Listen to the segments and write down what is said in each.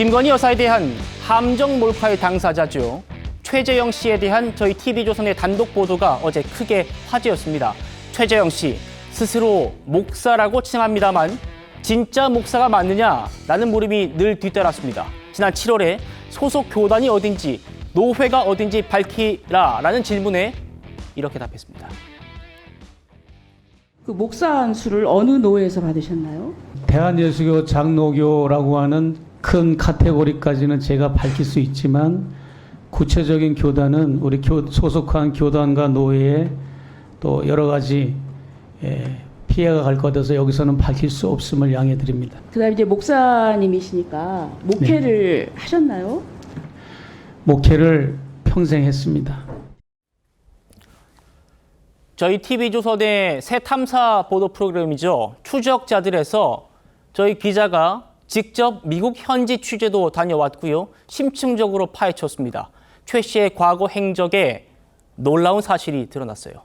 김건희 여사에 대한 함정 몰카의 당사자죠. 최재형 씨에 대한 저희 TV조선의 단독 보도가 어제 크게 화제였습니다. 최재형 씨 스스로 목사라고 칭합니다만 진짜 목사가 맞느냐라는 물음이 늘 뒤따랐습니다. 지난 7월에 소속 교단이 어딘지 노회가 어딘지 밝히라라는 질문에 이렇게 답했습니다. 그 목사 안수를 어느 노회에서 받으셨나요? 대한예수교 장로교라고 하는 큰 카테고리까지는 제가 밝힐 수 있지만 구체적인 교단은 우리 소속한 교단과 노회에 또 여러 가지 피해가 갈 것 같아서 여기서는 밝힐 수 없음을 양해 드립니다. 그다음에 이제 목사님이시니까 목회를 하셨나요? 목회를 평생 했습니다. 저희 TV조선의 새 탐사 보도 프로그램이죠. 추적자들에서 저희 기자가 직접 미국 현지 취재도 다녀왔고요. 심층적으로 파헤쳤습니다. 최 씨의 과거 행적에 놀라운 사실이 드러났어요.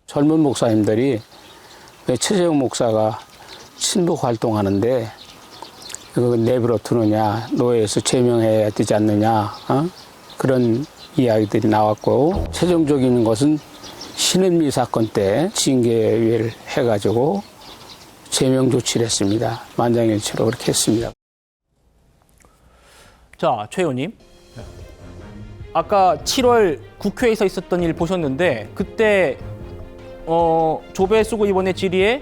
젊은 목사님들이 왜 최재형 목사가 친북 활동하는데 그거 내버려 두느냐, 노예에서 제명해야 되지 않느냐, 그런 이야기들이 나왔고, 최종적인 것은 신은미 사건 때 징계위를 해가지고 제명 조치를 했습니다. 만장일치로 그렇게 했습니다. 자, 최 의원님. 아까 7월 국회에서 있었던 일 보셨는데 그때 조배수구 의원의 질의에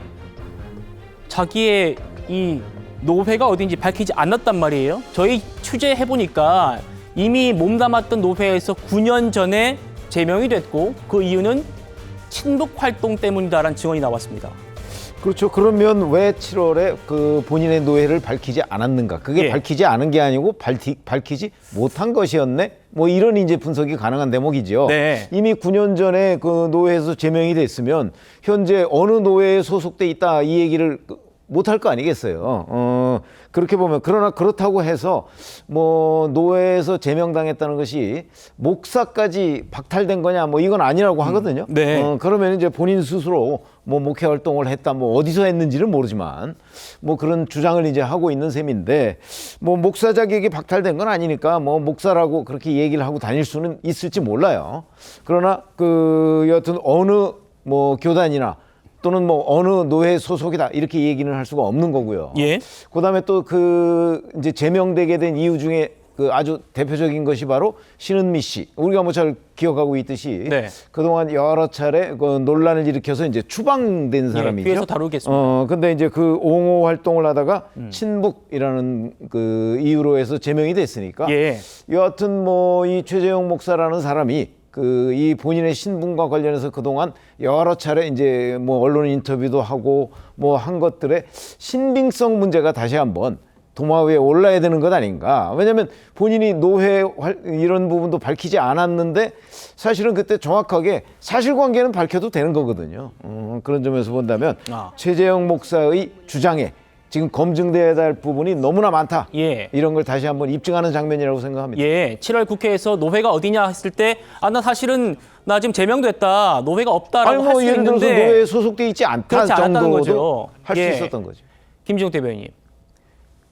자기의 이 노회가 어딘지 밝히지 않았단 말이에요. 저희 취재해보니까 이미 몸담았던 노회에서 9년 전에 제명이 됐고 그 이유는 친북 활동 때문이다라는 증언이 나왔습니다. 그렇죠. 그러면 왜 7월에 그 본인의 노예를 밝히지 않았는가? 그게 밝히지 않은 게 아니고 밝히지 못한 것이었네? 뭐 이런 이제 분석이 가능한 대목이죠. 네. 이미 9년 전에 그 노예에서 제명이 됐으면 현재 어느 노예에 소속돼 있다 이 얘기를 못할 거 아니겠어요. 그렇게 보면, 그러나 그렇다고 해서 뭐 노예에서 제명당했다는 것이 목사까지 박탈된 거냐 뭐 이건 아니라고 하거든요. 네. 그러면 이제 본인 스스로 뭐 목회 활동을 했다, 뭐 어디서 했는지는 모르지만 뭐 그런 주장을 이제 하고 있는 셈인데, 뭐 목사 자격이 박탈된 건 아니니까 뭐 목사라고 그렇게 얘기를 하고 다닐 수는 있을지 몰라요. 그러나 여하튼 어느 뭐 교단이나 또는 뭐 어느 노회 소속이다 이렇게 얘기는 할 수가 없는 거고요. 예. 그다음에 또 이제 제명되게 된 이유 중에 그 아주 대표적인 것이 바로 신은미 씨. 우리가 뭐 잘 기억하고 있듯이 그동안 여러 차례 그 논란을 일으켜서 이제 추방된 사람이죠. 뒤에서 다루겠습니다. 근데 이제 그 옹호 활동을 하다가 친북이라는 그 이유로 해서 제명이 됐으니까. 여하튼 뭐 이 최재형 목사라는 사람이 이 본인의 신분과 관련해서 그동안 여러 차례 이제 뭐 언론 인터뷰도 하고 뭐 한 것들의 신빙성 문제가 다시 한번 도마 위에 올라야 되는 것 아닌가. 왜냐하면 본인이 노회 이런 부분도 밝히지 않았는데 사실은 그때 정확하게 사실관계는 밝혀도 되는 거거든요. 그런 점에서 본다면 최재형 목사의 주장에 지금 검증돼야 할 부분이 너무나 많다. 이런 걸 다시 한번 입증하는 장면이라고 생각합니다. 7월 국회에서 노회가 어디냐 했을 때 나 사실은 나 지금 제명됐다. 노회가 없다라고 할 수 예를 들어서 있는데 노회에 소속돼 있지 않다 정도도 할 수 있었던 거죠. 김지웅 대변인님.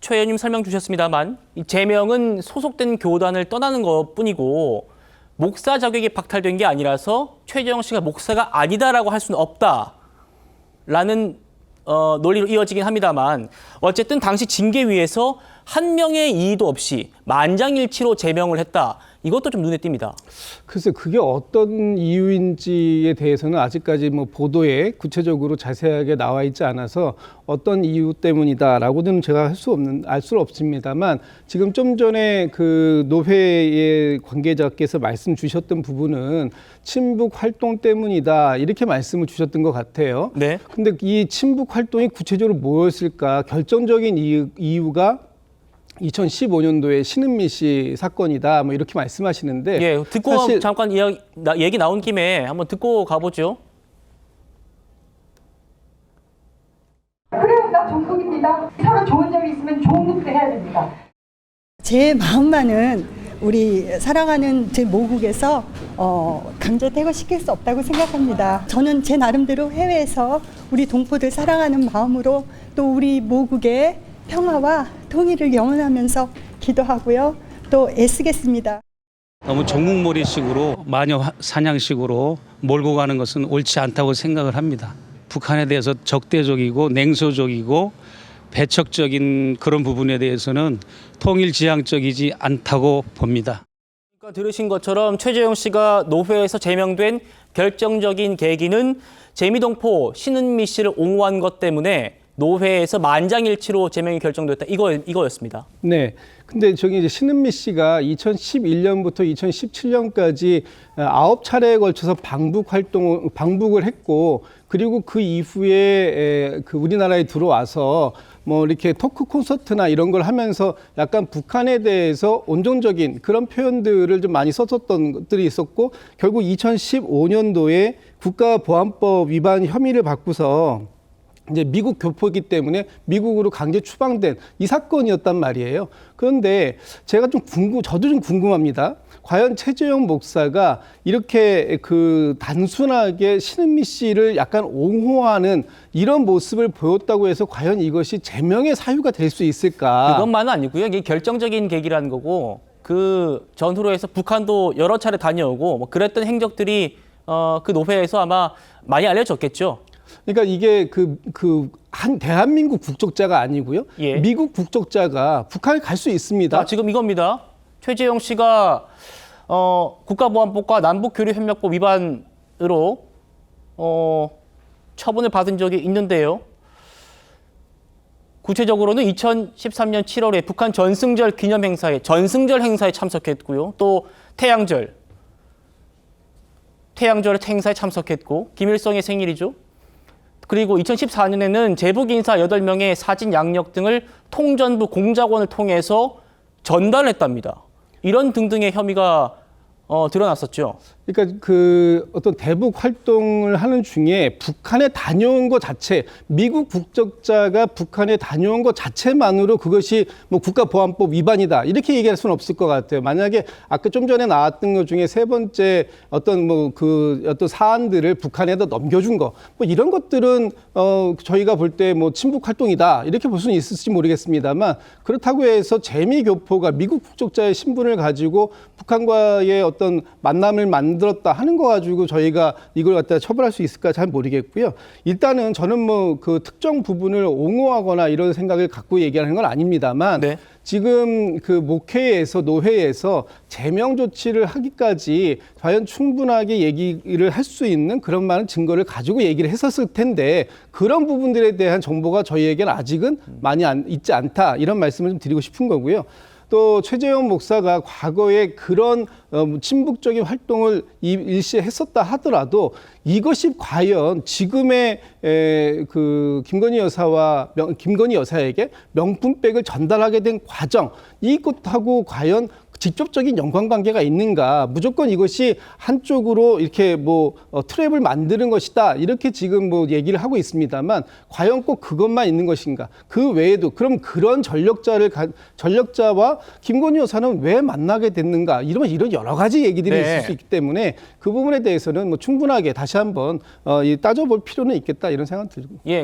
최 의원님 설명 주셨습니다만 이 제명은 소속된 교단을 떠나는 것뿐이고 목사 자격이 박탈된 게 아니라서 최재형 씨가 목사가 아니다라고 할 수는 없다라는 논리로 이어지긴 합니다만 어쨌든 당시 징계위에서 한 명의 이의도 없이 만장일치로 제명을 했다. 이것도 좀 눈에 띕니다. 글쎄 그게 어떤 이유인지에 대해서는 아직까지 뭐 보도에 구체적으로 자세하게 나와 있지 않아서 어떤 이유 때문이다라고는 제가 알 수 없습니다만 지금 좀 전에 그 노회의 관계자께서 말씀 주셨던 부분은 친북 활동 때문이다 이렇게 말씀을 주셨던 것 같아요. 근데 이 친북 활동이 구체적으로 뭐였을까? 결정적인 이유가 2015년도에 신은미 씨 사건이다 뭐 이렇게 말씀하시는데 듣고 사실 잠깐 얘기 나온 김에 한번 듣고 가보죠. 그래요, 나 종북입니다. 서로 좋은 점이 있으면 종북도 해야 됩니다. 제 마음만은 우리 살아가는 제 모국에서 강제 퇴거시킬 수 없다고 생각합니다. 저는 제 나름대로 해외에서 우리 동포들 사랑하는 마음으로 또 우리 모국에 평화와 통일을 영원하면서 기도하고요. 또 애쓰겠습니다. 너무 종국몰이식으로 마녀 사냥식으로 몰고 가는 것은 옳지 않다고 생각을 합니다. 북한에 대해서 적대적이고 냉소적이고 배척적인 그런 부분에 대해서는 통일지향적이지 않다고 봅니다. 그러니까 들으신 것처럼 최재형 씨가 노회에서 제명된 결정적인 계기는 재미동포 신은미 씨를 옹호한 것 때문에 노회에서 만장일치로 제명이 결정됐다. 이거였습니다. 네. 근데 저기 이제 신은미 씨가 2011년부터 2017년까지 9차례에 걸쳐서 방북을 했고, 그리고 그 이후에 그 우리나라에 들어와서 뭐 이렇게 토크 콘서트나 이런 걸 하면서 약간 북한에 대해서 온정적인 그런 표현들을 좀 많이 썼었던 것들이 있었고, 결국 2015년도에 국가보안법 위반 혐의를 받고서 이제 미국 교포이기 때문에 미국으로 강제 추방된 이 사건이었단 말이에요. 그런데 제가 저도 좀 궁금합니다. 과연 최재형 목사가 이렇게 그 단순하게 신은미 씨를 약간 옹호하는 이런 모습을 보였다고 해서 과연 이것이 제명의 사유가 될 수 있을까? 그것만은 아니고요. 이게 결정적인 계기라는 거고, 그 전후로 해서 북한도 여러 차례 다녀오고 뭐 그랬던 행적들이 그 노회에서 아마 많이 알려졌겠죠. 그러니까 이게 한 대한민국 국적자가 아니고요. 예. 미국 국적자가 북한에 갈 수 있습니다. 지금 이겁니다. 최재형 씨가 국가보안법과 남북교류협력법 위반으로 처분을 받은 적이 있는데요. 구체적으로는 2013년 7월에 북한 전승절 행사에 참석했고요. 또 태양절 행사에 참석했고, 김일성의 생일이죠. 그리고 2014년에는 제복 인사 8명의 사진 양력 등을 통전부 공작원을 통해서 전달했답니다. 이런 등등의 혐의가 드러났었죠. 그러니까 그 어떤 대북 활동을 하는 중에 북한에 다녀온 것 자체, 미국 국적자가 북한에 다녀온 것 자체만으로 그것이 뭐 국가보안법 위반이다 이렇게 얘기할 수는 없을 것 같아요. 만약에 아까 좀 전에 나왔던 것 중에 세 번째 어떤 어떤 사안들을 북한에다 넘겨준 거, 뭐 이런 것들은 저희가 볼 때 뭐 친북 활동이다 이렇게 볼 수는 있을지 모르겠습니다만, 그렇다고 해서 재미교포가 미국 국적자의 신분을 가지고 북한과의 어떤 만남을 만들었다 하는 거 가지고 저희가 이걸 갖다 처벌할 수 있을까 잘 모르겠고요. 일단은 저는 뭐 그 특정 부분을 옹호하거나 이런 생각을 갖고 얘기하는 건 아닙니다만, 네. 지금 그 목회에서 노회에서 제명 조치를 하기까지 과연 충분하게 얘기를 할 수 있는 그런 많은 증거를 가지고 얘기를 했었을 텐데, 그런 부분들에 대한 정보가 저희에게는 아직은 많이 있지 않다 이런 말씀을 좀 드리고 싶은 거고요. 또 최재형 목사가 과거에 그런 친북적인 활동을 일시에 했었다 하더라도 이것이 과연 지금의 그 김건희 여사에게 명품백을 전달하게 된 과정, 이것하고 과연 직접적인 연관관계가 있는가? 무조건 이것이 한쪽으로 이렇게 트랩을 만드는 것이다 이렇게 지금 얘기를 하고 있습니다만, 과연 꼭 그것만 있는 것인가? 그 외에도 그럼 그런 전력자와 김건희 여사는 왜 만나게 됐는가? 이런 여러 가지 얘기들이 있을 수 있기 때문에 그 부분에 대해서는 충분하게 다시 한번 따져볼 필요는 있겠다 이런 생각 들고. 예.